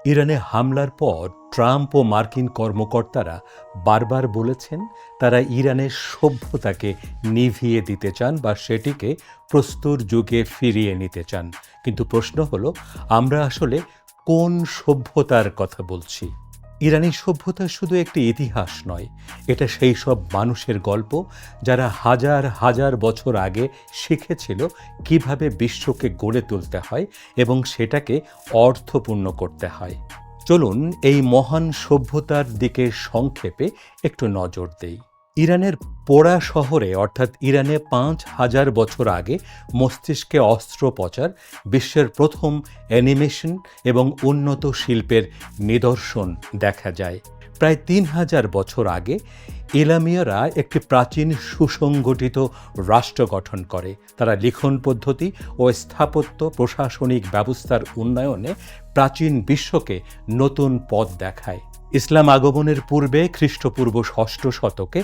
ইরানে হামলার পর ট্রাম্প ও মার্কিন কর্মকর্তারা বারবার বলেছেন তারা ইরানের সভ্যতাকে নিভিয়ে দিতে চান বা সেটিকে প্রস্তর যুগে ফিরিয়ে নিতে চান। কিন্তু প্রশ্ন হলো, আমরা আসলে কোন সভ্যতার কথা বলছি? ইরানি সভ্যতা শুধু একটি ইতিহাস নয়, এটা সেই সব মানুষের গল্প যারা হাজার হাজার বছর আগে শিখেছিল কিভাবে বিশ্বকে গড়ে তুলতে হয় এবং সেটাকে অর্থপূর্ণ করতে হয়। চলুন এই মহান সভ্যতার দিকে সংক্ষেপে একটু নজর দেই। ইরানের পোড়া শহরে অর্থাৎ ইরানে ৫,০০০ বছর আগে মস্তিষ্কে অস্ত্রোপচার, বিশ্বের প্রথম অ্যানিমেশন এবং উন্নত শিল্পের নিদর্শন দেখা যায়। প্রায় ৩,০০০ বছর আগে ইলামীয়রা একটি প্রাচীন সুসংগঠিত রাষ্ট্র গঠন করে। তারা লিখন পদ্ধতি ও স্থাপত্য প্রশাসনিক ব্যবস্থার উন্নয়নে প্রাচীন বিশ্বকে নতুন পথ দেখায়। ইসলাম আগমনের পূর্বে খ্রিস্টপূর্ব ৬ষ্ঠ শতকে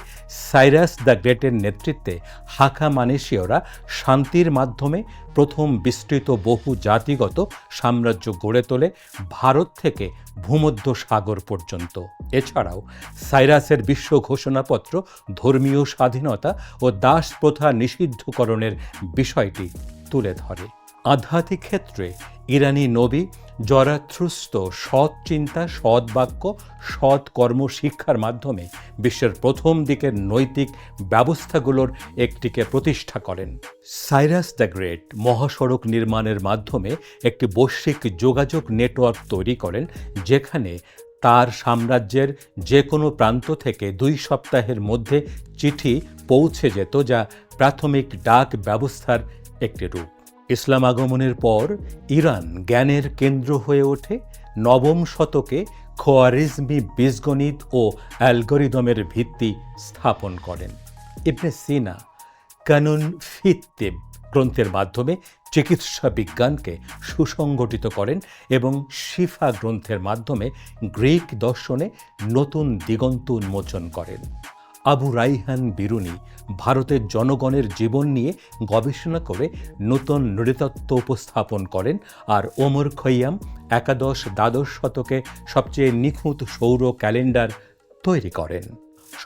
সাইরাস দ্য গ্রেটের নেতৃত্বে হাখামানেশীয়রা শান্তির মাধ্যমে প্রথম বিস্তৃত বহু জাতিগত সাম্রাজ্য গড়ে তোলে, ভারত থেকে ভূমধ্য সাগর পর্যন্ত। এছাড়াও সাইরাসের বিশ্ব ঘোষণাপত্র ধর্মীয় স্বাধীনতা ও দাস প্রথা নিষিদ্ধকরণের বিষয়টি তুলে ধরে। আধ্যাত্মিক ক্ষেত্রে ইরানি নবী জরাথ্রুস্ত সৎ চিন্তা, সৎ বাক্য, সৎ কর্ম শিক্ষার মাধ্যমে বিশ্বের প্রথম দিকের নৈতিক ব্যবস্থাগুলোর একটিকে প্রতিষ্ঠা করেন। সাইরাস দ্য গ্রেট মহাসড়ক নির্মাণের মাধ্যমে একটি বৈশ্বিক যোগাযোগ নেটওয়ার্ক তৈরি করেন, যেখানে তার সাম্রাজ্যের যে কোনো প্রান্ত থেকে ২ সপ্তাহের মধ্যে চিঠি পৌঁছে যেত, যা প্রাথমিক ডাক ব্যবস্থার একটি রূপ। ইসলাম আগমনের পর ইরান জ্ঞানের কেন্দ্র হয়ে ওঠে। নবম শতকে খোয়ারিজমি বীজগণিত ও অ্যালগরিদমের ভিত্তি স্থাপন করেন। ইবনে সিনা কানুন ফিত্তিব গ্রন্থের মাধ্যমে চিকিৎসা বিজ্ঞানকে সুসংগঠিত করেন এবং শিফা গ্রন্থের মাধ্যমে গ্রিক দর্শনে নতুন দিগন্ত উন্মোচন করেন। আবু রাইহান বিরুনি ভারতের জনগণের জীবন নিয়ে গবেষণা করে নতুন নৃতত্ত্ব উপস্থাপন করেন, আর ওমর খৈয়াম একাদশ-দ্বাদশ শতকে সবচেয়ে নিখুঁত সৌর ক্যালেন্ডার তৈরি করেন।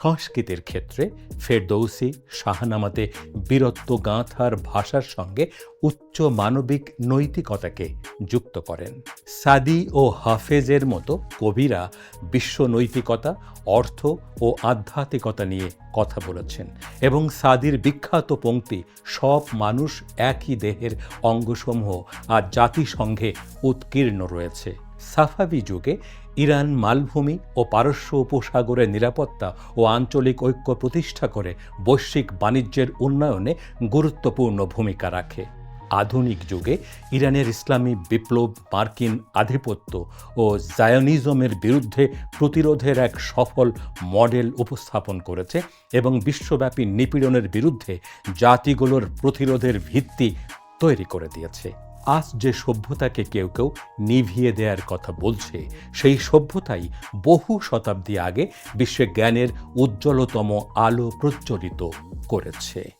সংস্কৃতির ক্ষেত্রে ফেরদৌসি শাহনামাতে বীরত্ব গাঁথার ভাষার সঙ্গে উচ্চ মানবিক নৈতিকতাকে যুক্ত করেন। সাদি ও হাফেজের মতো কবিরা বিশ্ব নৈতিকতা, অর্থ ও আধ্যাত্মিকতা নিয়ে কথা বলেছেন এবং সাদির বিখ্যাত পংক্তি সব মানুষ একই দেহের অঙ্গসমূহ আর জাতিসংঘে উৎকীর্ণ রয়েছে। সাফাভি যুগে ইরান মালভূমি ও পারস্য উপসাগরের নিরাপত্তা ও আঞ্চলিক ঐক্য প্রতিষ্ঠা করে বৈশ্বিক বাণিজ্যের উন্নয়নে গুরুত্বপূর্ণ ভূমিকা রাখে। আধুনিক যুগে ইরানের ইসলামী বিপ্লব মার্কিন আধিপত্য ও জায়নিজমের বিরুদ্ধে প্রতিরোধের এক সফল মডেল উপস্থাপন করেছে এবং বিশ্বব্যাপী নিপীড়নের বিরুদ্ধে জাতিগুলোর প্রতিরোধের ভিত্তি তৈরি করে দিয়েছে। আজ যে সভ্যতাকে কেউ কেউ নিভিয়ে দেওয়ার কথা বলছে, সেই সভ্যতাই বহু শতাব্দী আগে বিশ্বে জ্ঞানের উজ্জ্বলতম আলো প্রজ্বলিত করেছে।